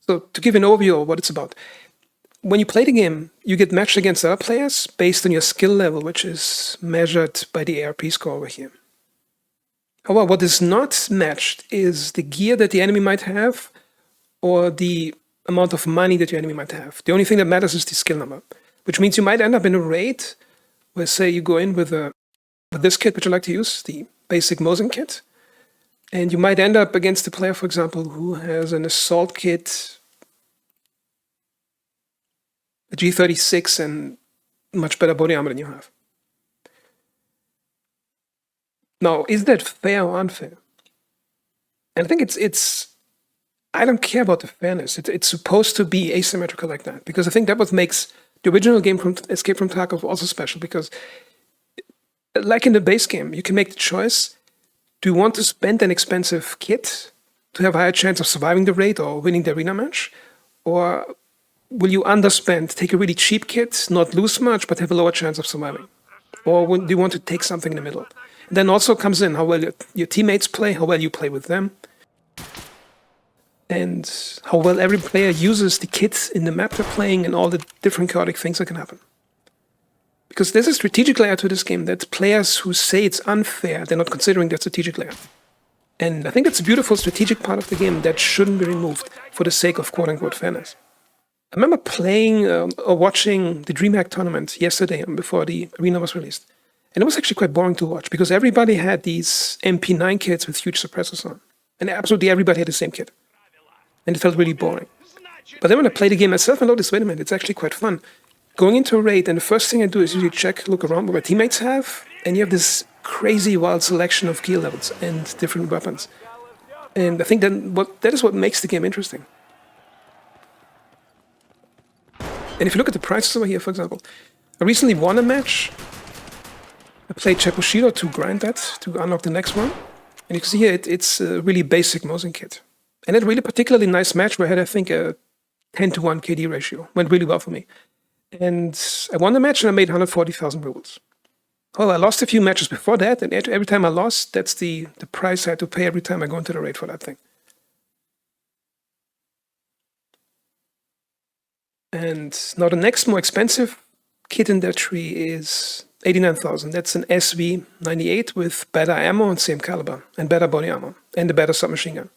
So to give an overview of what it's about, when you play the game, you get matched against other players based on your skill level, which is measured by the ARP score over here. However, what is not matched is the gear that the enemy might have or the amount of money that your enemy might have. The only thing that matters is the skill number, which means you might end up in a raid where, say, you go in with this kit, which I like to use, the basic Mosin kit, and you might end up against a player, for example, who has an assault kit, a G36, and much better body armor than you have. Now, is that fair or unfair? And I think it's I don't care about the fairness. It's supposed to be asymmetrical like that, because I think that what makes the original game from Escape from Tarkov also special, because like in the base game, you can make the choice: do you want to spend an expensive kit to have a higher chance of surviving the raid or winning the arena match? Or will you underspend, take a really cheap kit, not lose much, but have a lower chance of surviving? Or do you want to take something in the middle? Then also comes in how well your teammates play, how well you play with them, and how well every player uses the kits in the map they're playing and all the different chaotic things that can happen. Because there's a strategic layer to this game that players who say it's unfair, they're not considering that strategic layer. And I think it's a beautiful strategic part of the game that shouldn't be removed for the sake of quote-unquote fairness. I remember playing or watching the DreamHack tournament yesterday before the arena was released. And it was actually quite boring to watch because everybody had these MP9 kits with huge suppressors on. And absolutely everybody had the same kit. And it felt really boring. But then when I played the game myself, I noticed, wait a minute, it's actually quite fun. Going into a raid, and the first thing I do is usually look around what my teammates have, and you have this crazy wild selection of gear levels and different weapons. And I think that is what makes the game interesting. And if you look at the prices over here, for example, I recently won a match. I played Bushido to grind that, to unlock the next one. And you can see here, it's a really basic Mosin kit. And it really particularly nice match where I had, I think, a 10-to-1 KD ratio. Went really well for me. And I won the match and I made 140,000 rubles. Well, I lost a few matches before that, and every time I lost, that's the price I had to pay every time I go into the raid for that thing. And now the next more expensive kit in that tree is 89,000. That's an SV98 with better ammo and same caliber, and better body armor, and a better submachine gun.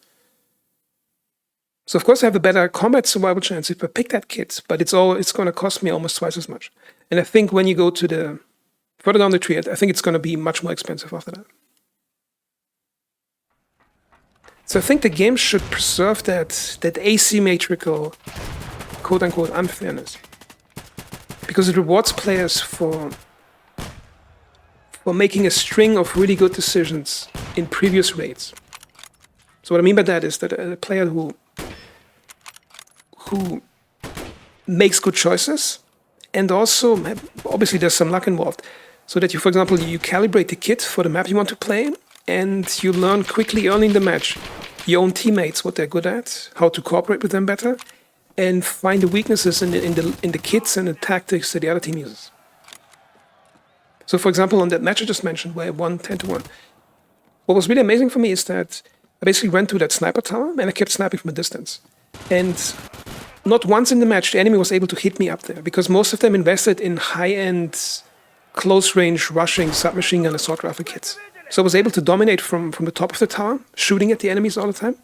So of course I have a better combat survival chance if I pick that kit, but it's going to cost me almost twice as much. And I think when you go to the further down the tree, I think it's going to be much more expensive after that. So I think the game should preserve that asymmetrical, quote-unquote, unfairness, because it rewards players for making a string of really good decisions in previous raids. So what I mean by that is that a player who makes good choices, and also obviously there's some luck involved, so that you, for example, you calibrate the kit for the map you want to play, and you learn quickly early in the match your own teammates, what they're good at, how to cooperate with them better, and find the weaknesses in the kits and the tactics that the other team uses. So for example, on that match I just mentioned where I won 10-to-1, what was really amazing for me is that I basically went to that sniper tower and I kept sniping from a distance. And not once in the match the enemy was able to hit me up there, because most of them invested in high-end, close-range, rushing, submachine gun, assault rifle kits. So I was able to dominate from the top of the tower, shooting at the enemies all the time.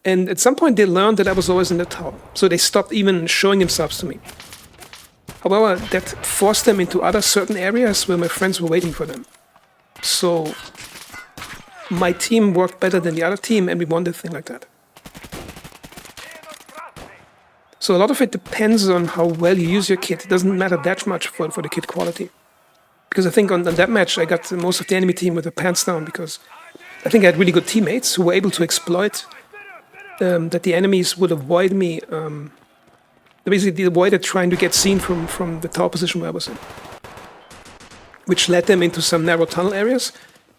And at some point they learned that I was always in the tower, so they stopped even showing themselves to me. However, that forced them into other certain areas where my friends were waiting for them. So my team worked better than the other team, and we won the thing like that. So a lot of it depends on how well you use your kit. It doesn't matter that much for the kit quality. Because I think on that match I got most of the enemy team with their pants down, because I think I had really good teammates who were able to exploit that the enemies would avoid me. Basically, they avoided trying to get seen from the tower position where I was in, which led them into some narrow tunnel areas,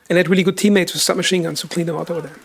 and had really good teammates with submachine guns who cleaned them out over there.